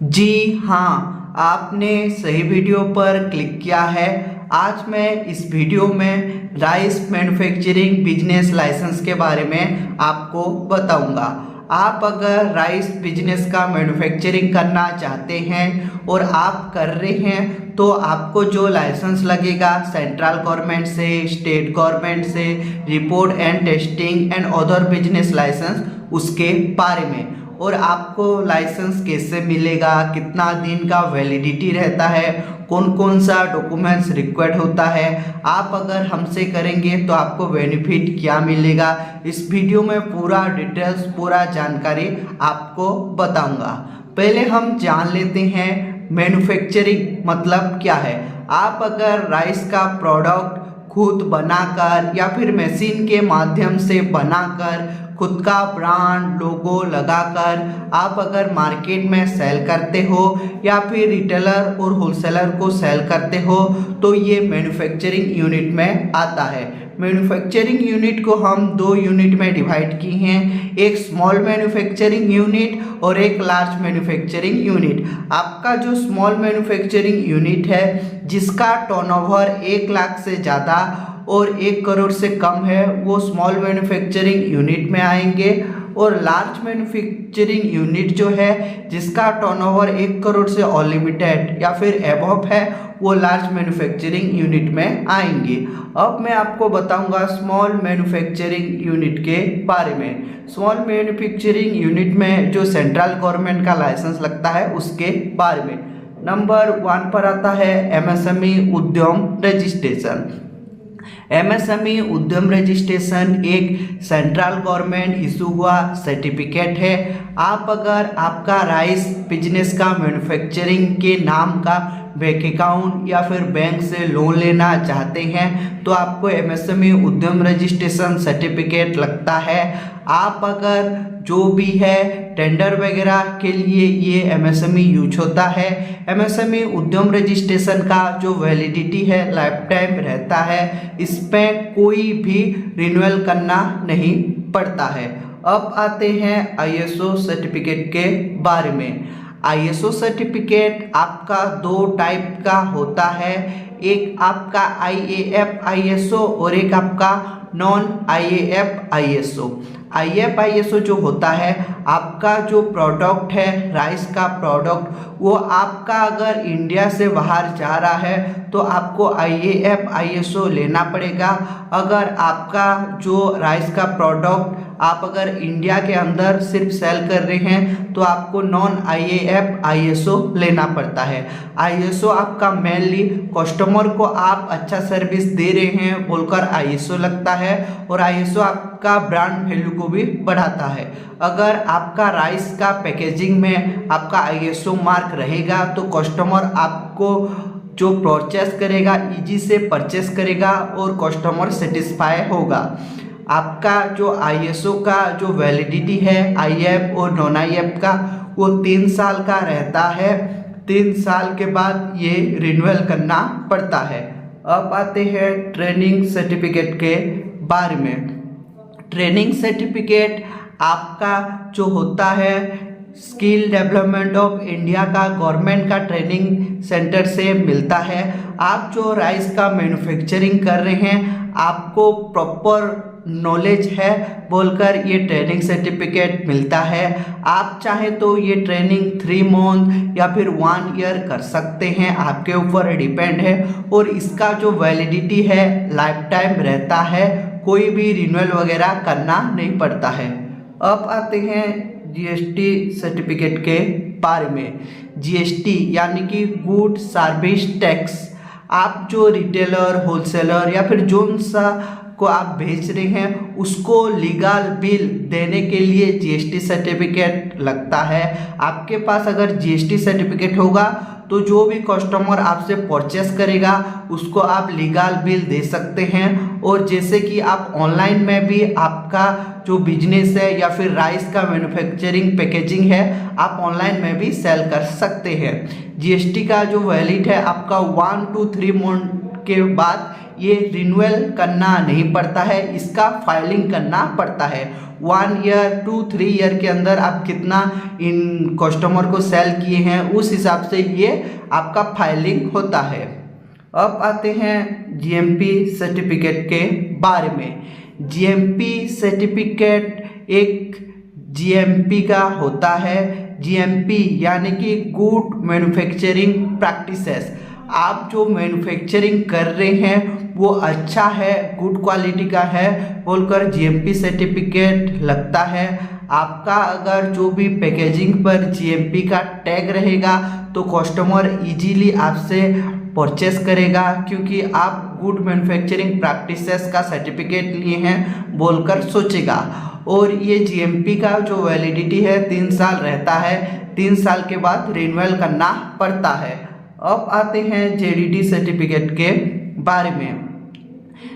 जी हाँ, आपने सही वीडियो पर क्लिक किया है। आज मैं इस वीडियो में राइस मैन्युफैक्चरिंग बिजनेस लाइसेंस के बारे में आपको बताऊंगा। आप अगर राइस बिजनेस का मैन्युफैक्चरिंग करना चाहते हैं और आप कर रहे हैं तो आपको जो लाइसेंस लगेगा सेंट्रल गवर्नमेंट से, स्टेट गवर्नमेंट से, report and testing and other business license, उसके बारे में, और आपको लाइसेंस कैसे मिलेगा, कितना दिन का वैलिडिटी रहता है, कौन कौन सा डॉक्यूमेंट्स रिक्वायर्ड होता है, आप अगर हमसे करेंगे तो आपको बेनिफिट क्या मिलेगा, इस वीडियो में पूरा डिटेल्स, पूरा जानकारी आपको बताऊंगा। पहले हम जान लेते हैं मैन्युफैक्चरिंग मतलब क्या है। आप अगर राइस का प्रोडक्ट खुद बनाकर या फिर मशीन के माध्यम से बनाकर खुद का ब्रांड लोगो लगाकर आप अगर मार्केट में सेल करते हो या फिर रिटेलर और होलसेलर को सेल करते हो तो ये मैन्युफैक्चरिंग यूनिट में आता है। मैन्युफैक्चरिंग यूनिट को हम दो यूनिट में डिवाइड किए हैं, एक स्मॉल मैन्युफैक्चरिंग यूनिट और एक लार्ज मैन्युफैक्चरिंग यूनिट। आपका जो स्मॉल मैन्युफैक्चरिंग यूनिट है जिसका टर्नओवर 1 लाख से ज़्यादा और 1 करोड़ से कम है वो स्मॉल मैन्युफैक्चरिंग यूनिट में आएंगे, और लार्ज मैन्युफैक्चरिंग यूनिट जो है जिसका टर्नओवर 1 करोड़ से अनलिमिटेड या फिर एबव है वो लार्ज मैन्युफैक्चरिंग यूनिट में आएंगे। अब मैं आपको बताऊंगा स्मॉल मैन्युफैक्चरिंग यूनिट के बारे में। स्मॉल मैन्युफैक्चरिंग यूनिट में जो सेंट्रल गवर्नमेंट का लाइसेंस लगता है उसके बारे में। नंबर 1 पर आता है एमएसएमई उद्यम रजिस्ट्रेशन। एमएसएमई उद्यम रजिस्ट्रेशन एक सेंट्रल गवर्नमेंट इशू हुआ सर्टिफिकेट है। आप अगर आपका राइस बिजनेस का मैन्युफैक्चरिंग के नाम का बैंक अकाउंट या फिर बैंक से लोन लेना चाहते हैं तो आपको एमएसएमई उद्यम रजिस्ट्रेशन सर्टिफिकेट लगता है। आप अगर जो भी है टेंडर वगैरह के लिए ये एमएसएमई यूज होता है। एमएसएमई उद्यम रजिस्ट्रेशन का जो वैलिडिटी है लाइफ टाइम रहता है, इस पर कोई भी रिन्यूअल करना नहीं पड़ता है। अब आते हैं आईएसओ सर्टिफिकेट के बारे में। आईएसओ सर्टिफिकेट आपका 2 टाइप का होता है, एक आपका आईएएफ आईएसओ और एक आपका non IAF ISO. IAF ISO जो होता है आपका जो प्रोडक्ट है राइस का प्रोडक्ट वो आपका अगर इंडिया से बाहर जा रहा है तो आपको आईएएफ आईएसओ लेना पड़ेगा। अगर आपका जो राइस का प्रोडक्ट आप अगर इंडिया के अंदर सिर्फ सेल कर रहे हैं तो आपको नॉन आईएएफ आईएसओ लेना पड़ता है। आईएसओ आपका मेनली कस्टमर को आप अच्छा सर्विस दे रहे हैं बोलकर आईएसओ लगता है, और आईएसओ आपका ब्रांड वैल्यू को भी बढ़ाता है। अगर आपका राइस का पैकेजिंग में आपका आईएसओ मार्क रहेगा तो कस्टमर आपको जो परचेस करेगा इजी से परचेस करेगा और कस्टमर सेटिस्फाई होगा। आपका जो आईएसओ का जो वैलिडिटी है आईएएफ और नॉन आईएएफ का वो 3 साल का रहता है। 3 साल के बाद ये रिन्यूअल करना पड़ता है। अब आते हैं ट्रेनिंग सर्टिफिकेट के बारे में। ट्रेनिंग सर्टिफिकेट आपका जो होता है स्किल डेवलपमेंट ऑफ इंडिया का गवर्नमेंट का ट्रेनिंग सेंटर से मिलता है। आप जो राइस का मैन्युफैक्चरिंग कर रहे हैं आपको प्रॉपर नॉलेज है बोलकर ये ट्रेनिंग सर्टिफिकेट मिलता है। आप चाहे तो ये ट्रेनिंग 3 मंथ या फिर 1 ईयर कर सकते हैं, आपके ऊपर डिपेंड है, और इसका जो वैलिडिटी है लाइफ टाइम रहता है, कोई भी रिन्यूअल वगैरह करना नहीं पड़ता है। अब आते हैं जीएसटी सर्टिफिकेट के बारे में। जीएसटी यानी कि गुड सर्विस टैक्स। आप जो रिटेलर होलसेलर या फिर जोन सा को आप बेच रहे हैं उसको लीगल बिल देने के लिए जीएसटी सर्टिफिकेट लगता है। आपके पास अगर जीएसटी सर्टिफिकेट होगा तो जो भी कस्टमर आपसे परचेस करेगा उसको आप लीगल बिल दे सकते हैं, और जैसे कि आप ऑनलाइन में भी आपका जो बिजनेस है या फिर राइस का मैन्युफैक्चरिंग पैकेजिंग है आप ऑनलाइन में भी सेल कर सकते हैं। जीएसटी का जो वैलिड है आपका 1 to 3 मंथ के बाद ये रिन्यूअल करना नहीं पड़ता है, इसका फाइलिंग करना पड़ता है। 1 ईयर 2-3 ईयर के अंदर आप कितना इन कस्टमर को सेल किए हैं उस हिसाब से ये आपका फाइलिंग होता है। अब आते हैं जीएमपी सर्टिफिकेट के बारे में। जीएमपी सर्टिफिकेट एक जीएमपी का होता है। जीएमपी यानी कि गुड मैन्युफैक्चरिंग प्रैक्टिसेस। आप जो मैन्युफैक्चरिंग कर रहे हैं वो अच्छा है, गुड क्वालिटी का है बोलकर जीएमपी सर्टिफिकेट लगता है। आपका अगर जो भी पैकेजिंग पर जीएमपी का टैग रहेगा तो कस्टमर इजीली आपसे परचेस करेगा, क्योंकि आप गुड मैन्युफैक्चरिंग प्रैक्टिसेस का सर्टिफिकेट लिए हैं बोलकर सोचेगा। और ये जीएमपी का जो वैलिडिटी है 3 साल रहता है, 3 साल के बाद रिन्यूअल करना पड़ता है। अब आते हैं जेडीडी सर्टिफिकेट के बारे में।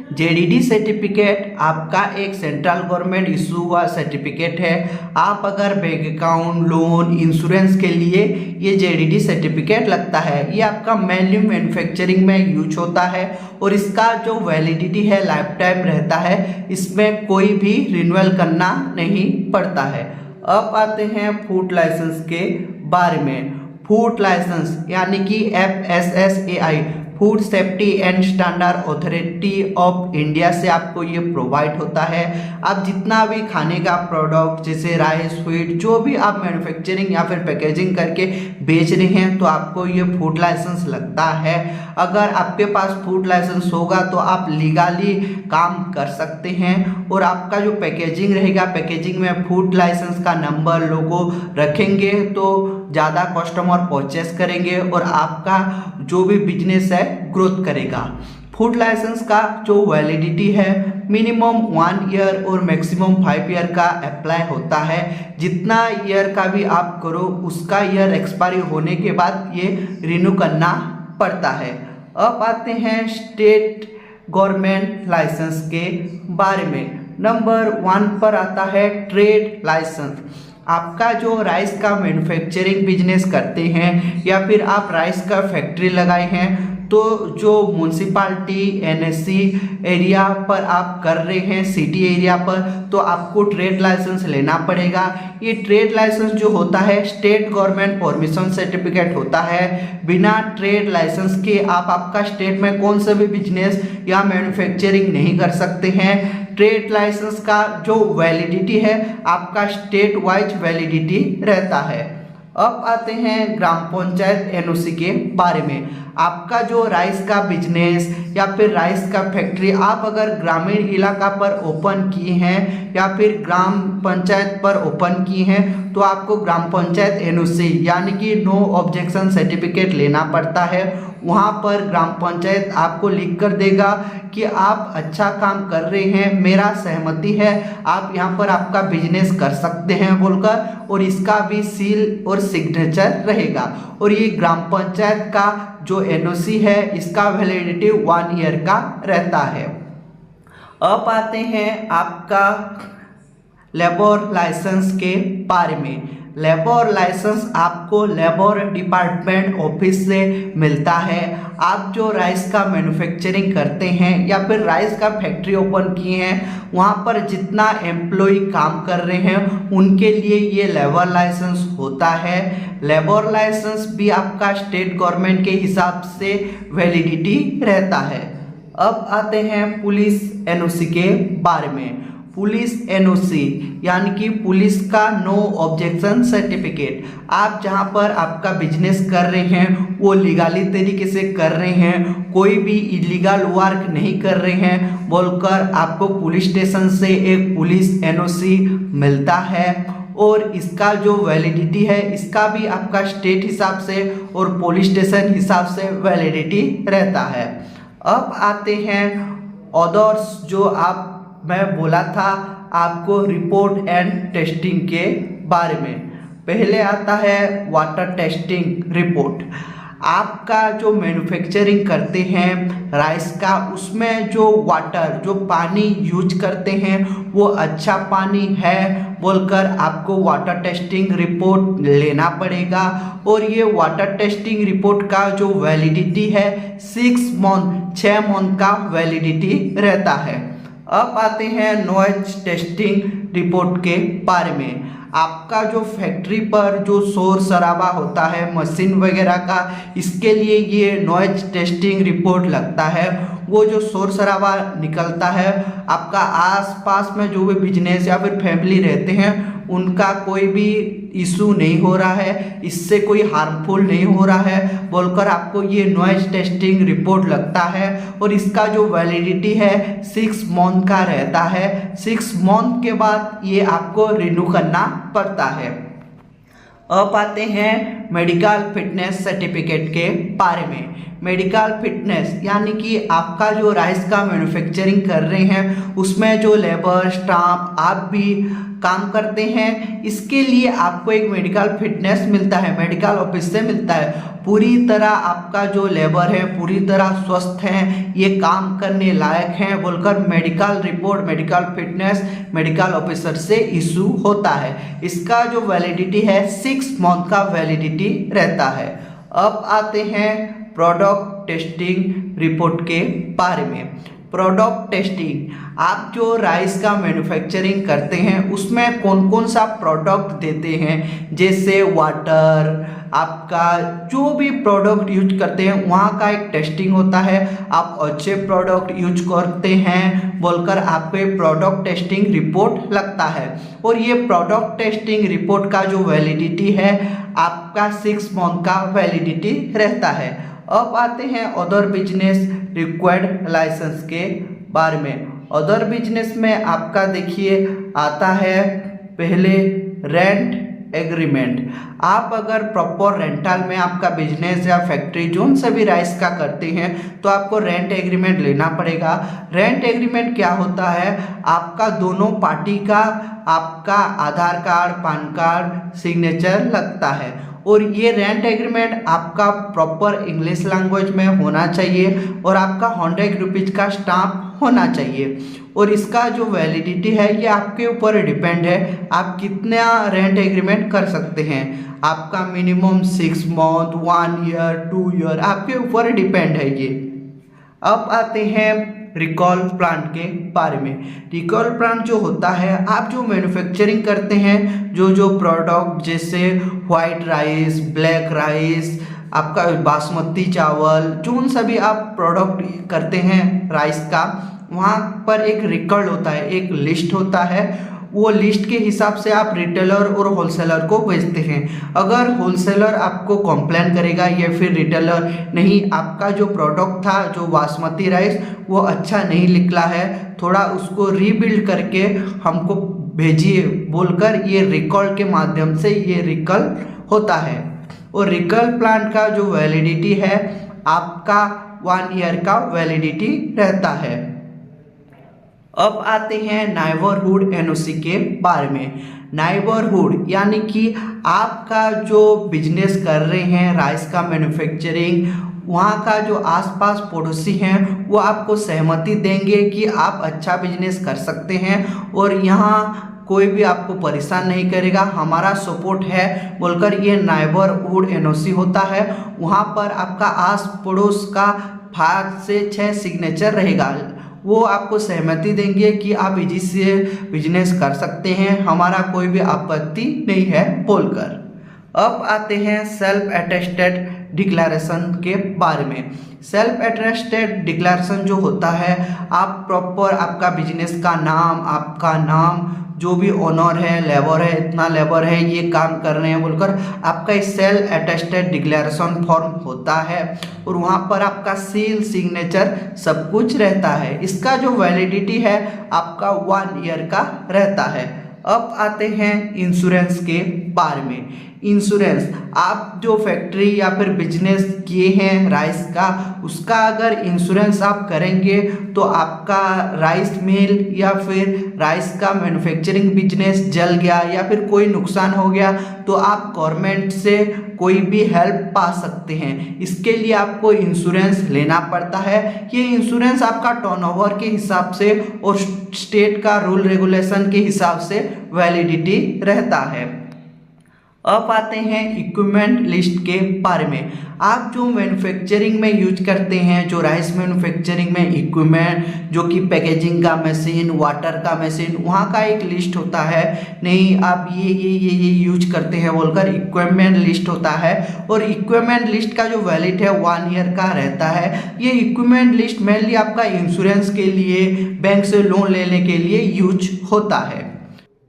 जेडीडी सर्टिफिकेट आपका एक सेंट्रल गवर्नमेंट इशू हुआ सर्टिफिकेट है। आप अगर बैंक अकाउंट, लोन, इंश्योरेंस के लिए ये जेडीडी सर्टिफिकेट लगता है। ये आपका मेनली मैन्युफैक्चरिंग में यूज होता है और इसका जो वैलिडिटी है लाइफ टाइम रहता है, इसमें कोई भी रिन्यूअल करना नहीं पड़ता है। अब आते हैं फूड लाइसेंस के बारे में। फूड लाइसेंस यानी कि FSSAI food safety and standard authority of India से आपको ये प्रोवाइड होता है। आप जितना भी खाने का प्रोडक्ट जैसे राइस, स्वीट, जो भी आप मैन्युफैक्चरिंग या फिर पैकेजिंग करके बेच रहे हैं तो आपको ये फूड लाइसेंस लगता है। अगर आपके पास फूड लाइसेंस होगा तो आप लीगली काम कर सकते हैं और आपका जो पैकेजिंग रहेगा, पैकेजिंग में फूड लाइसेंस का नंबर, लोगो रखेंगे तो ज़्यादा कस्टमर परचेस करेंगे और आपका जो भी बिजनेस है ग्रोथ करेगा। फूड लाइसेंस का जो वैलिडिटी है मिनिमम 1 ईयर और मैक्सिमम 5 ईयर का अप्लाई होता है। जितना ईयर का भी आप करो उसका ईयर एक्सपायरी होने के बाद ये रिन्यू करना पड़ता है। अब आते हैं स्टेट गवर्नमेंट लाइसेंस के बारे में। नंबर 1 पर आता है ट्रेड लाइसेंस। आपका जो राइस का मैन्युफैक्चरिंग बिजनेस करते हैं या फिर आप राइस का फैक्ट्री लगाए हैं तो जो म्यूनसिपाल्टी NSC एरिया पर आप कर रहे हैं, सिटी एरिया पर, तो आपको ट्रेड लाइसेंस लेना पड़ेगा। ये ट्रेड लाइसेंस जो होता है स्टेट गवर्नमेंट परमिशन सर्टिफिकेट होता है। बिना ट्रेड लाइसेंस के आप आपका स्टेट में कौन सा भी बिजनेस या मैन्युफैक्चरिंग नहीं कर सकते हैं। ट्रेड लाइसेंस का जो वैलिडिटी है आपका स्टेट वाइज वैलिडिटी रहता है। अब आते हैं ग्राम पंचायत NOC के बारे में। आपका जो राइस का बिजनेस या फिर राइस का फैक्ट्री आप अगर ग्रामीण इलाका पर ओपन किए हैं या फिर ग्राम पंचायत पर ओपन किए हैं तो आपको ग्राम पंचायत NOC यानी कि नो ऑब्जेक्शन सर्टिफिकेट लेना पड़ता है। वहाँ पर ग्राम पंचायत आपको लिख कर देगा कि आप अच्छा काम कर रहे हैं, मेरा सहमति है, आप यहाँ पर आपका बिजनेस कर सकते हैं बोलकर, और इसका भी सील और सिग्नेचर रहेगा। और ये ग्राम पंचायत का जो NOC है इसका वैलिडिटी 1 ईयर का रहता है। अब आते हैं आपका लेबर लाइसेंस के बारे में। लेबर लाइसेंस आपको लेबर डिपार्टमेंट ऑफिस से मिलता है। आप जो राइस का मैन्युफैक्चरिंग करते हैं या फिर राइस का फैक्ट्री ओपन किए हैं वहाँ पर जितना एम्प्लॉय काम कर रहे हैं उनके लिए ये लेबर लाइसेंस होता है। लेबर लाइसेंस भी आपका स्टेट गवर्नमेंट के हिसाब से वैलिडिटी रहता है। अब आते हैं पुलिस NOC के बारे में। पुलिस NOC यानी कि पुलिस का नो ऑब्जेक्शन सर्टिफिकेट। आप जहां पर आपका बिजनेस कर रहे हैं वो लीगली तरीके से कर रहे हैं, कोई भी इलीगल वर्क नहीं कर रहे हैं बोलकर आपको पुलिस स्टेशन से एक पुलिस NOC मिलता है। और इसका जो वैलिडिटी है इसका भी आपका स्टेट हिसाब से और पुलिस स्टेशन हिसाब से वैलिडिटी रहता है। अब आते हैं अदर्स, जो आप मैं बोला था आपको रिपोर्ट एंड टेस्टिंग के बारे में। पहले आता है वाटर टेस्टिंग रिपोर्ट। आपका जो मैन्युफैक्चरिंग करते हैं राइस का उसमें जो वाटर, जो पानी यूज करते हैं वो अच्छा पानी है बोलकर आपको वाटर टेस्टिंग रिपोर्ट लेना पड़ेगा। और ये वाटर टेस्टिंग रिपोर्ट का जो वैलिडिटी है 6 मंथ का वैलिडिटी रहता है। अब आते हैं नॉइज टेस्टिंग रिपोर्ट के बारे में। आपका जो फैक्ट्री पर जो शोर शराबा होता है मशीन वगैरह का, इसके लिए ये नॉइज टेस्टिंग रिपोर्ट लगता है। वो जो शोर शराबा निकलता है, आपका आसपास में जो भी बिजनेस या फिर फैमिली रहते हैं उनका कोई भी इशू नहीं हो रहा है, इससे कोई हार्मफुल नहीं हो रहा है बोलकर आपको ये नॉइज टेस्टिंग रिपोर्ट लगता है। और इसका जो वैलिडिटी है 6 मंथ का रहता है। 6 मंथ के बाद ये आपको रिन्यू करना पड़ता है। अब आते हैं मेडिकल फिटनेस सर्टिफिकेट के बारे में। मेडिकल फिटनेस यानी कि आपका जो राइस का मैन्युफैक्चरिंग कर रहे हैं उसमें जो लेबर स्टाफ आप भी काम करते हैं, इसके लिए आपको एक मेडिकल फिटनेस मिलता है, मेडिकल ऑफिस से मिलता है। पूरी तरह आपका जो लेबर है पूरी तरह स्वस्थ हैं, ये काम करने लायक हैं बोलकर medical report, medical fitness medical officer से इशू होता है। इसका जो वैलिडिटी है 6 मंथ का वैलिडिटी रहता है। अब आते हैं प्रोडक्ट टेस्टिंग रिपोर्ट के बारे में। प्रोडक्ट टेस्टिंग, आप जो राइस का मैन्युफैक्चरिंग करते हैं उसमें कौन कौन सा प्रोडक्ट देते हैं, जैसे वाटर, आपका जो भी प्रोडक्ट यूज करते हैं वहाँ का एक टेस्टिंग होता है। आप अच्छे प्रोडक्ट यूज करते हैं बोलकर आपको एक प्रोडक्ट टेस्टिंग रिपोर्ट लगता है। और ये प्रोडक्ट टेस्टिंग रिपोर्ट का जो वैलिडिटी है आपका 6 मंथ का वैलिडिटी रहता है। अब आते हैं अदर बिजनेस रिक्वायर्ड लाइसेंस के बारे में। अदर बिजनेस में आपका देखिए आता है पहले रेंट एग्रीमेंट। आप अगर प्रॉपर रेंटल में आपका बिजनेस या फैक्ट्री जोन से भी राइस का करते हैं तो आपको रेंट एग्रीमेंट लेना पड़ेगा। रेंट एग्रीमेंट क्या होता है, आपका दोनों पार्टी का आपका आधार कार्ड, पान कार्ड, सिग्नेचर लगता है। और ये रेंट एग्रीमेंट आपका प्रॉपर इंग्लिश लैंग्वेज में होना चाहिए और आपका 100 रुपीज़ का स्टाम्प होना चाहिए। और इसका जो वैलिडिटी है ये आपके ऊपर डिपेंड है, आप कितना रेंट एग्रीमेंट कर सकते हैं। आपका मिनिमम 6 मंथ, 1 ईयर, 2 ईयर आपके ऊपर डिपेंड है ये। अब आते हैं रिकॉल प्लांट के बारे में। रिकॉल प्लांट जो होता है, आप जो मैन्युफैक्चरिंग करते हैं जो प्रोडक्ट जैसे वाइट राइस, ब्लैक राइस, आपका बासमती चावल, जो सभी आप प्रोडक्ट करते हैं राइस का, वहाँ पर एक रिकॉर्ड होता है, एक लिस्ट होता है। वो लिस्ट के हिसाब से आप रिटेलर और होलसेलर को बेचते हैं। अगर होलसेलर आपको कंप्लेन करेगा या फिर रिटेलर नहीं, आपका जो प्रोडक्ट था जो बासमती राइस वो अच्छा नहीं निकला है, थोड़ा उसको रीबिल्ड करके हमको भेजिए बोलकर ये रिकॉल के माध्यम से ये रिकॉल होता है। और रिकॉल प्लांट का जो वैलिडिटी है आपका 1 ईयर का वैलिडिटी रहता है। अब आते हैं नाइबरहुड एनओसी के बारे में। नाइबरहुड यानी कि आपका जो बिजनेस कर रहे हैं राइस का मैन्युफैक्चरिंग, वहाँ का जो आसपास पड़ोसी हैं वो आपको सहमति देंगे कि आप अच्छा बिजनेस कर सकते हैं और यहाँ कोई भी आपको परेशान नहीं करेगा, हमारा सपोर्ट है बोलकर ये नाइबरहुड एनओसी होता है। वहाँ पर आपका आस पड़ोस का 5 से 6 सिग्नेचर रहेगा, वो आपको सहमति देंगे कि आप इजी से बिजनेस कर सकते हैं, हमारा कोई भी आपत्ति नहीं है बोलकर। अब आते हैं सेल्फ अटेस्टेड डिक्लेरेशन के बारे में। सेल्फ अटेस्टेड डिक्लेरेशन जो होता है, आप प्रॉपर आपका बिजनेस का नाम, आपका नाम, जो भी ओनर है, लेबर है, इतना लेबर है, ये काम कर रहे हैं बोलकर आपका सेल्फ अटेस्टेड डिक्लेरेशन फॉर्म होता है और वहाँ पर आपका सील, सिग्नेचर सब कुछ रहता है। इसका जो वैलिडिटी है आपका 1 ईयर का रहता है। अब आते हैं इंश्योरेंस के बारे में। इंश्योरेंस, आप जो फैक्ट्री या फिर बिजनेस किए हैं राइस का, उसका अगर इंश्योरेंस आप करेंगे तो आपका राइस मिल या फिर राइस का मैन्युफैक्चरिंग बिजनेस जल गया या फिर कोई नुकसान हो गया तो आप गवर्नमेंट से कोई भी हेल्प पा सकते हैं। इसके लिए आपको इंश्योरेंस लेना पड़ता है। ये इंश्योरेंस आपका टर्नओवर के हिसाब से और स्टेट का रूल रेगुलेशन के हिसाब से वैलिडिटी रहता है। अब आते हैं इक्विपमेंट लिस्ट के बारे में। आप जो मैन्युफैक्चरिंग में यूज करते हैं, जो राइस मैन्युफैक्चरिंग में इक्विपमेंट, जो कि पैकेजिंग का मशीन, वाटर का मशीन, वहाँ का एक लिस्ट होता है। नहीं आप ये यूज करते हैं बोलकर इक्विपमेंट लिस्ट होता है। और इक्विपमेंट लिस्ट का जो वैलिड है 1 ईयर का रहता है। ये इक्विपमेंट लिस्ट मेनली आपका इंश्योरेंस के लिए, बैंक से लोन लेने के लिए यूज होता है।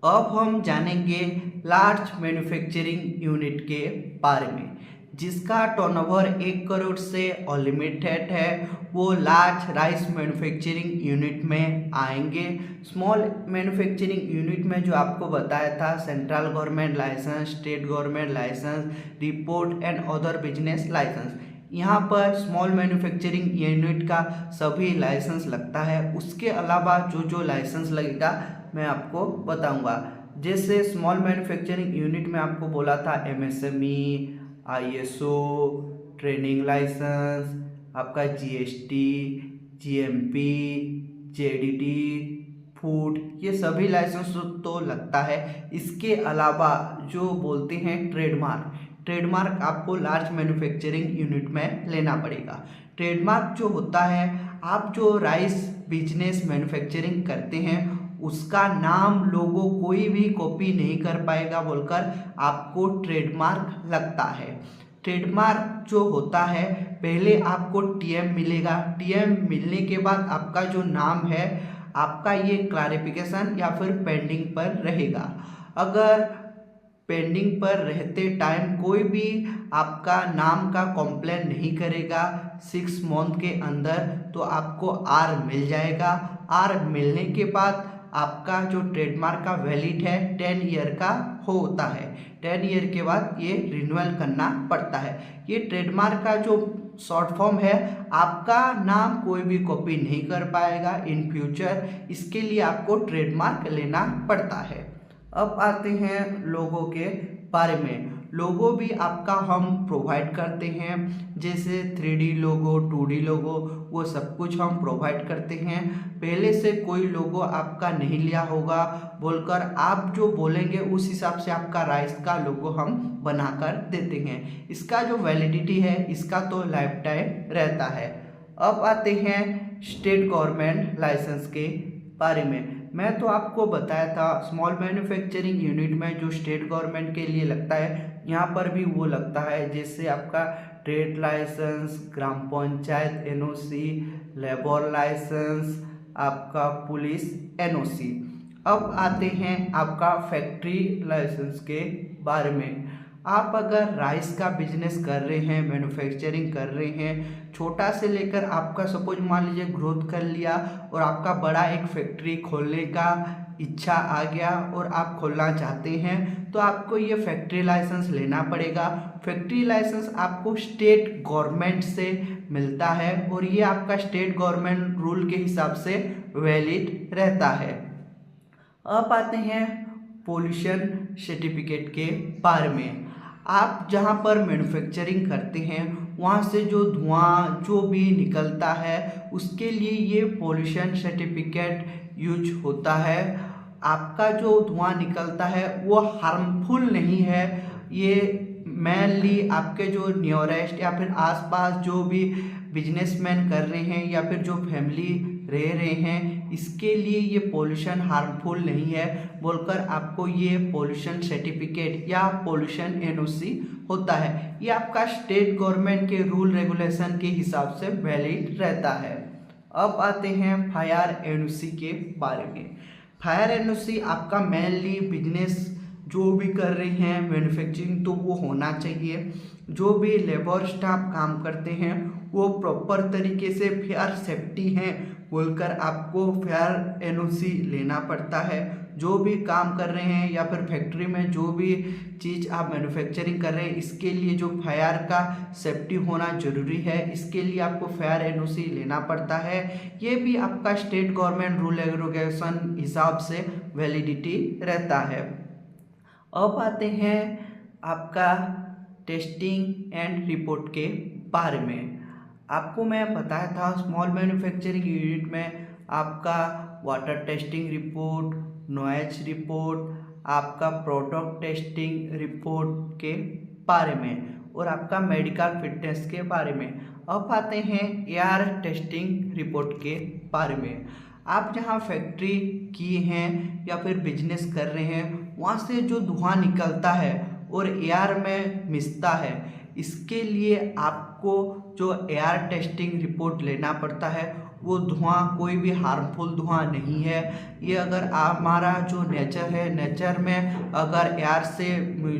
अब हम जानेंगे लार्ज मैन्युफैक्चरिंग यूनिट के बारे में, जिसका टर्नओवर 1 करोड़ से अनलिमिटेड है। वो लार्ज राइस मैन्युफैक्चरिंग यूनिट में आएंगे। स्मॉल मैन्युफैक्चरिंग यूनिट में जो आपको बताया था, central government license, state government license, report and other business license, यहाँ पर स्मॉल मैन्युफैक्चरिंग यूनिट का सभी लाइसेंस लगता है। उसके अलावा जो लाइसेंस लगेगा मैं आपको बताऊंगा। जैसे स्मॉल मैन्युफैक्चरिंग यूनिट में आपको बोला था MSME, ISO, ट्रेनिंग लाइसेंस, आपका GST, GMP, JDT, फूड, ये सभी लाइसेंस तो लगता है। इसके अलावा जो बोलते हैं ट्रेडमार्क आपको लार्ज मैन्युफैक्चरिंग यूनिट में लेना पड़ेगा। ट्रेडमार्क जो होता है, आप जो राइस बिजनेस मैन्युफैक्चरिंग करते हैं उसका नाम, लोगो कोई भी कॉपी नहीं कर पाएगा बोलकर आपको ट्रेडमार्क लगता है। ट्रेडमार्क जो होता है, पहले आपको TM मिलेगा। TM मिलने के बाद आपका जो नाम है, आपका ये क्लैरिफिकेशन या फिर पेंडिंग पर रहेगा। अगर पेंडिंग पर रहते टाइम कोई भी आपका नाम का कंप्लेन नहीं करेगा 6 मंथ के अंदर, तो आपको R मिल जाएगा। R मिलने के बाद आपका जो ट्रेडमार्क का वैलिड है 10 ईयर का होता है। 10 ईयर के बाद ये रिन्यूअल करना पड़ता है। ये ट्रेडमार्क का जो शॉर्ट फॉर्म है, आपका नाम कोई भी कॉपी नहीं कर पाएगा इन फ्यूचर। इसके लिए आपको ट्रेडमार्क लेना पड़ता है। अब आते हैं लोगों के बारे में। लोगो भी आपका हम प्रोवाइड करते हैं, जैसे 3D लोगो, 2D लोगो, वो सब कुछ हम प्रोवाइड करते हैं। पहले से कोई लोगो आपका नहीं लिया होगा बोलकर आप जो बोलेंगे उस हिसाब से आपका राइस का लोगो हम बनाकर देते हैं। इसका जो वैलिडिटी है, इसका तो लाइफ टाइम रहता है। अब आते हैं स्टेट गवर्नमेंट लाइसेंस के बारे में। मैं तो आपको बताया था स्मॉल मैन्युफैक्चरिंग यूनिट में जो स्टेट गवर्नमेंट के लिए लगता है, यहाँ पर भी वो लगता है। जैसे आपका ट्रेड लाइसेंस, ग्राम पंचायत NOC, लेबर लाइसेंस, आपका पुलिस NOC। अब आते हैं आपका फैक्ट्री लाइसेंस के बारे में। आप अगर राइस का बिजनेस कर रहे हैं, मैन्युफैक्चरिंग कर रहे हैं, छोटा से लेकर आपका सपोज मान लीजिए ग्रोथ कर लिया और आपका बड़ा एक फैक्ट्री खोलने का इच्छा आ गया और आप खोलना चाहते हैं, तो आपको ये फैक्ट्री लाइसेंस लेना पड़ेगा। फैक्ट्री लाइसेंस आपको स्टेट गवर्नमेंट से मिलता है और ये आपका स्टेट गवर्नमेंट रूल के हिसाब से वैलिड रहता है। अब आते हैं पोल्यूशन सर्टिफिकेट के बारे में। आप जहाँ पर मैन्युफैक्चरिंग करते हैं वहाँ से जो धुआं जो भी निकलता है उसके लिए ये पोल्यूशन सर्टिफिकेट यूज होता है। आपका जो धुआं निकलता है वो हार्मफुल नहीं है। ये मेनली आपके जो नियरेस्ट या फिर आसपास जो भी बिजनेसमैन कर रहे हैं या फिर जो फैमिली रह रहे हैं, इसके लिए ये पोल्यूशन हार्मफुल नहीं है बोलकर आपको ये पोल्यूशन सर्टिफिकेट या पोल्यूशन NOC होता है। ये आपका स्टेट गवर्नमेंट के रूल रेगुलेशन के हिसाब से वैलिड रहता है। अब आते हैं फायर NOC के बारे में। फायर NOC आपका मेनली बिजनेस जो भी कर रहे हैं मैन्युफैक्चरिंग, तो वो होना चाहिए। जो भी लेबर स्टाफ काम करते हैं वो प्रॉपर तरीके से फायर सेफ्टी हैं बोलकर आपको फायर NOC लेना पड़ता है। जो भी काम कर रहे हैं या फिर फैक्ट्री में जो भी चीज़ आप मैन्युफैक्चरिंग कर रहे हैं, इसके लिए जो फायर का सेफ्टी होना जरूरी है, इसके लिए आपको फायर एनओसी लेना पड़ता है। ये भी आपका स्टेट गवर्नमेंट रूल रेगुलेशन हिसाब से वैलिडिटी रहता है। अब आते हैं आपका टेस्टिंग एंड रिपोर्ट के बारे में। आपको मैं बताया था स्मॉल मैन्युफैक्चरिंग यूनिट में आपका water testing report, noise report, आपका प्रोडक्ट टेस्टिंग रिपोर्ट के बारे में और आपका मेडिकल फिटनेस के बारे में। अब आते हैं एयर टेस्टिंग रिपोर्ट के बारे में। आप जहां फैक्ट्री किए हैं या फिर बिजनेस कर रहे हैं, वहां से जो धुआं निकलता है और एयर में मिलता है, इसके लिए आपको जो एयर टेस्टिंग रिपोर्ट लेना पड़ता है। वो धुआं कोई भी हार्मफुल धुआं नहीं है। ये अगर हमारा जो नेचर है, नेचर में अगर एयर से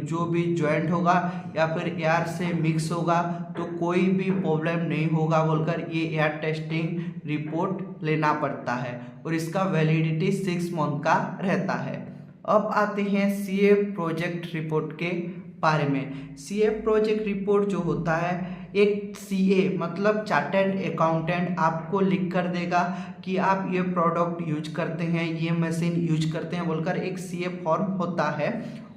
जो भी जॉइंट होगा या फिर एयर से मिक्स होगा तो कोई भी प्रॉब्लम नहीं होगा बोलकर ये एयर टेस्टिंग रिपोर्ट लेना पड़ता है और इसका वैलिडिटी 6 मंथ का रहता है। अब आते हैं सीए प्रोजेक्ट रिपोर्ट के बारे में। सीए प्रोजेक्ट रिपोर्ट जो होता है, एक सीए मतलब चार्टर्ड अकाउंटेंट आपको लिख कर देगा कि आप ये प्रोडक्ट यूज करते हैं, ये मशीन यूज करते हैं बोलकर एक सीए फॉर्म होता है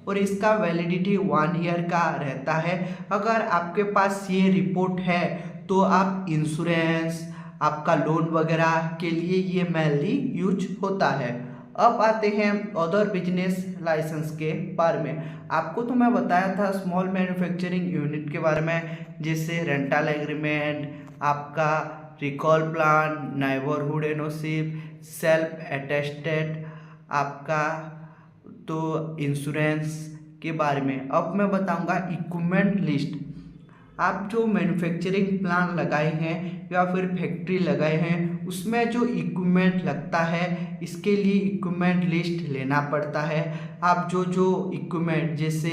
और इसका वैलिडिटी 1 ईयर का रहता है। अगर आपके पास सीए रिपोर्ट है तो आप इंश्योरेंस, आपका लोन वगैरह के लिए ये मेनली यूज होता है। अब आते हैं अदर बिजनेस लाइसेंस के बारे में। आपको तो मैं बताया था स्मॉल मैन्युफैक्चरिंग यूनिट के बारे में, जैसे रेंटल एग्रीमेंट, आपका recall plan, neighbourhood NOC, self attested, आपका तो इंश्योरेंस के बारे में। अब मैं बताऊंगा इक्विपमेंट लिस्ट। आप जो मैन्युफैक्चरिंग प्लान लगाए हैं या फिर फैक्ट्री लगाए हैं, उसमें जो इक्विपमेंट लगता है, इसके लिए इक्विपमेंट लिस्ट लेना पड़ता है। आप जो इक्विपमेंट, जैसे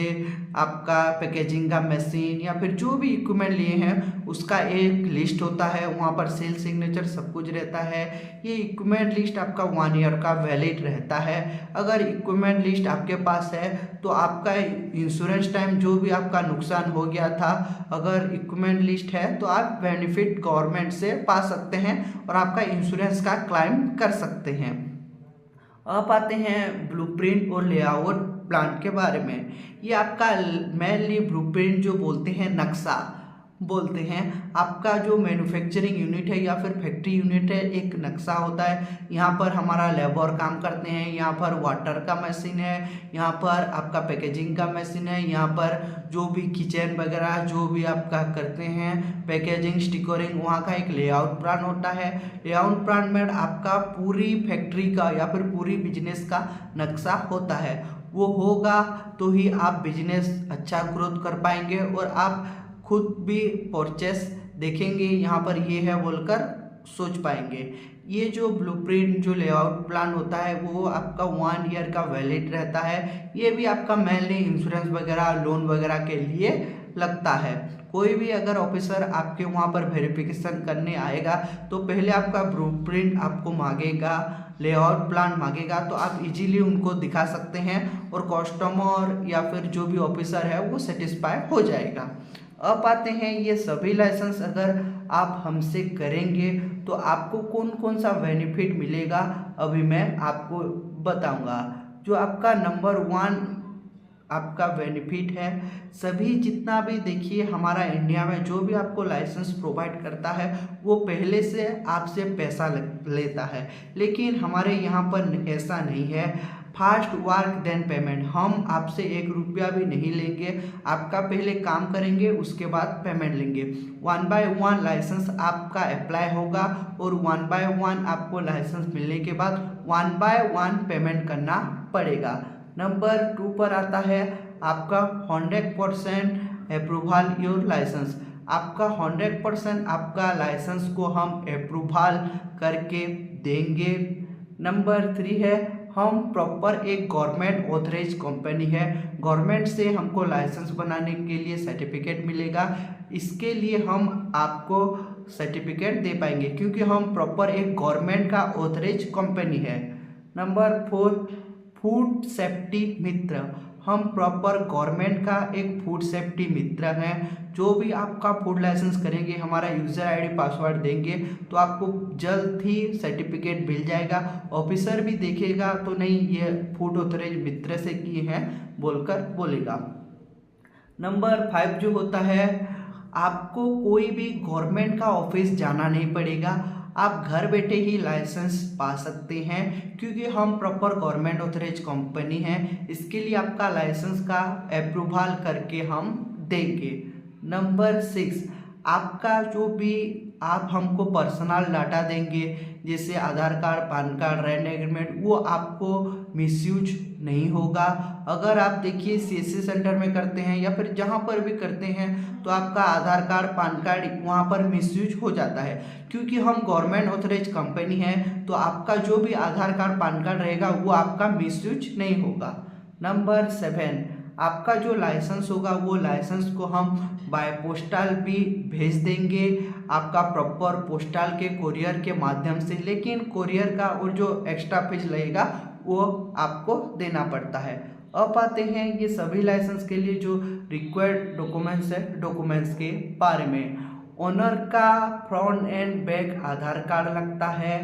आपका पैकेजिंग का मशीन या फिर जो भी इक्विपमेंट लिए हैं, उसका एक लिस्ट होता है, वहाँ पर सेल सिग्नेचर सब कुछ रहता है। ये इक्विपमेंट लिस्ट आपका 1 ईयर का वैलिड रहता है। अगर इक्विपमेंट लिस्ट आपके पास है तो आपका इंश्योरेंस टाइम जो भी आपका नुकसान हो गया था, अगर इक्विपमेंट लिस्ट है तो आप बेनिफिट गवर्नमेंट से पा सकते हैं और आपका इंश्योरेंस का क्लेम कर सकते हैं। अब आते हैं ब्लूप्रिंट और लेआउट प्लान के बारे में। ये आपका मेनली ब्लूप्रिंट जो बोलते हैं, नक्शा बोलते हैं। आपका जो मैन्युफैक्चरिंग यूनिट है या फिर फैक्ट्री यूनिट है, एक नक्शा होता है। यहाँ पर हमारा लेबर काम करते हैं, यहाँ पर वाटर का मशीन है, यहाँ पर आपका पैकेजिंग का मशीन है, यहाँ पर जो भी किचन वगैरह जो भी आपका करते हैं पैकेजिंग, स्टिकरिंग, वहाँ का एक लेआउट प्लान होता है। लेआउट प्लान में आपका पूरी फैक्ट्री का या फिर पूरी बिजनेस का नक्शा होता है। वो होगा तो ही आप बिजनेस अच्छा ग्रोथ कर पाएंगे और आप खुद भी परचेस देखेंगे यहाँ पर ये है बोलकर सोच पाएंगे। ये जो ब्लूप्रिंट जो लेआउट प्लान होता है वो आपका 1 ईयर का वैलिड रहता है। ये भी आपका मेनली इंश्योरेंस वगैरह, लोन वगैरह के लिए लगता है। कोई भी अगर ऑफिसर आपके वहाँ पर वेरिफिकेशन करने आएगा तो पहले आपका ब्लूप्रिंट आपको मांगेगा, लेआउट प्लान मांगेगा, तो आप इजीली उनको दिखा सकते हैं और कस्टमर या फिर जो भी ऑफिसर है वो सेटिस्फाई हो जाएगा। अब आते हैं ये सभी लाइसेंस अगर आप हमसे करेंगे तो आपको कौन कौन सा बेनिफिट मिलेगा, अभी मैं आपको बताऊंगा। जो आपका नंबर 1 आपका बेनिफिट है, सभी जितना भी देखिए हमारा इंडिया में जो भी आपको लाइसेंस प्रोवाइड करता है वो पहले से आपसे पैसा लेता है, लेकिन हमारे यहाँ पर ऐसा नहीं है। फास्ट वर्क देन पेमेंट, हम आपसे 1 रुपया भी नहीं लेंगे, आपका पहले काम करेंगे उसके बाद पेमेंट लेंगे। 1 by 1 लाइसेंस आपका अप्लाई होगा और 1 by 1 आपको लाइसेंस मिलने के बाद 1 by 1 पेमेंट करना पड़ेगा। नंबर 2 पर आता है आपका 100% अप्रूवल योर लाइसेंस। आपका 100% आपका लाइसेंस को हम अप्रूवल करके देंगे। नंबर 3 है हम प्रॉपर एक गवर्नमेंट ऑथराइज कंपनी है, गवर्नमेंट से हमको लाइसेंस बनाने के लिए सर्टिफिकेट मिलेगा। इसके लिए हम आपको सर्टिफिकेट दे पाएंगे क्योंकि हम प्रॉपर एक गवर्नमेंट का ऑथराइज कंपनी है। नंबर 4 फूड सेफ्टी मित्र। हम प्रॉपर गवर्नमेंट का एक फूड सेफ्टी मित्र हैं। जो भी आपका फूड लाइसेंस करेंगे, हमारा यूज़र आईडी पासवर्ड देंगे तो आपको जल्द ही सर्टिफिकेट मिल जाएगा। ऑफिसर भी देखेगा तो नहीं ये फूड ऑथराइज मित्र से किए हैं बोलकर बोलेगा। नंबर 5 जो होता है, आपको कोई भी गवर्नमेंट का ऑफिस जाना नहीं पड़ेगा। आप घर बैठे ही लाइसेंस पा सकते हैं, क्योंकि हम प्रॉपर गवर्नमेंट ऑथराइज कंपनी हैं। इसके लिए आपका लाइसेंस का अप्रूवल करके हम देंगे। नंबर 6, आपका जो भी आप हमको पर्सनल डाटा देंगे, जैसे Aadhaar card, PAN card, rent agreement, वो आपको मिसयूज नहीं होगा। अगर आप देखिए सीएससी सेंटर में करते हैं या फिर जहाँ पर भी करते हैं तो आपका आधार कार्ड, पान कार्ड वहाँ पर मिसयूज हो जाता है। क्योंकि हम गवर्नमेंट ऑथराइज कंपनी हैं तो आपका जो भी आधार कार्ड, पान कार्ड रहेगा वो आपका मिसयूज नहीं होगा। नंबर 7, आपका जो लाइसेंस होगा वो लाइसेंस को हम बाय पोस्टल भी भेज देंगे, आपका प्रॉपर पोस्टल के कोरियर के माध्यम से। लेकिन कोरियर का और जो एक्स्ट्रा फीस लगेगा वो आपको देना पड़ता है। अब आते हैं ये सभी लाइसेंस के लिए जो रिक्वायर्ड डॉक्यूमेंट्स है, डॉक्यूमेंट्स के बारे में। ओनर का फ्रंट एंड बैक आधार कार्ड लगता है,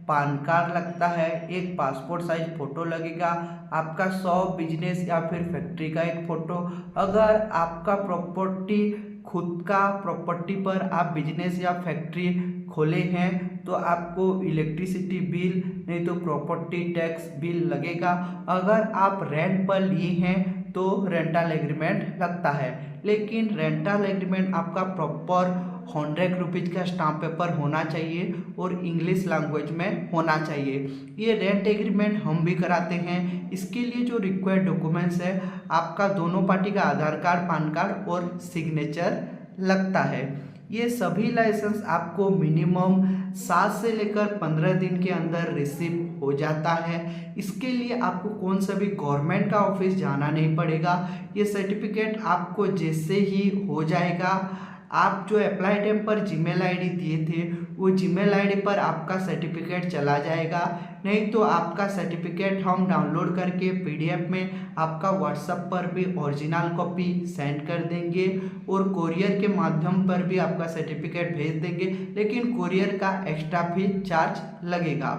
पान कार्ड लगता है, एक पासपोर्ट साइज फोटो लगेगा, आपका शॉप, बिजनेस या फिर फैक्ट्री का एक फोटो। अगर आपका प्रॉपर्टी खुद का प्रॉपर्टी पर आप बिजनेस या फैक्ट्री खोले हैं तो आपको इलेक्ट्रिसिटी बिल नहीं तो प्रॉपर्टी टैक्स बिल लगेगा। अगर आप रेंट पर लिए हैं तो रेंटल एग्रीमेंट लगता है। लेकिन रेंटल एग्रीमेंट आपका प्रॉपर 100 रुपीज़ का स्टाम्प पेपर होना चाहिए और इंग्लिश लैंग्वेज में होना चाहिए। ये रेंट एग्रीमेंट हम भी कराते हैं। इसके लिए जो रिक्वायर्ड डॉक्यूमेंट्स है, आपका दोनों पार्टी का आधार कार्ड, पान कार्ड और सिग्नेचर लगता है। ये सभी लाइसेंस आपको मिनिमम 7 से लेकर 15 दिन के अंदर रिसीव हो जाता है। इसके लिए आपको कौन सा भी गवर्नमेंट का ऑफिस जाना नहीं पड़ेगा। ये सर्टिफिकेट आपको जैसे ही हो जाएगा, आप जो अप्लाई टाइम पर जीमेल आईडी दिए थे वो जीमेल आईडी पर आपका सर्टिफिकेट चला जाएगा। नहीं तो आपका सर्टिफिकेट हम डाउनलोड करके पीडीएफ में आपका व्हाट्सएप पर भी ओरिजिनल कॉपी सेंड कर देंगे और कोरियर के माध्यम पर भी आपका सर्टिफिकेट भेज देंगे। लेकिन कोरियर का एक्स्ट्रा फीस चार्ज लगेगा।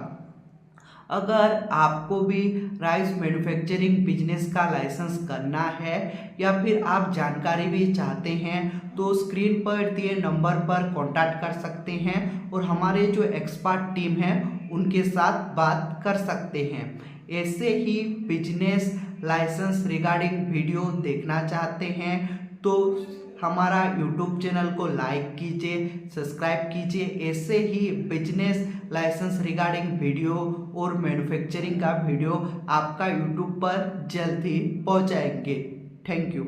अगर आपको भी राइस मैन्युफैक्चरिंग बिजनेस का लाइसेंस करना है या फिर आप जानकारी भी चाहते हैं तो स्क्रीन पर दिए नंबर पर कांटेक्ट कर सकते हैं और हमारे जो एक्सपर्ट टीम है उनके साथ बात कर सकते हैं। ऐसे ही बिजनेस लाइसेंस रिगार्डिंग वीडियो देखना चाहते हैं तो हमारा यूट्यूब चैनल को लाइक कीजिए, सब्सक्राइब कीजिए। ऐसे ही बिजनेस लाइसेंस रिगार्डिंग वीडियो और मैन्युफैक्चरिंग का वीडियो आपका यूट्यूब पर जल्द ही पहुंचाएंगे। Thank you.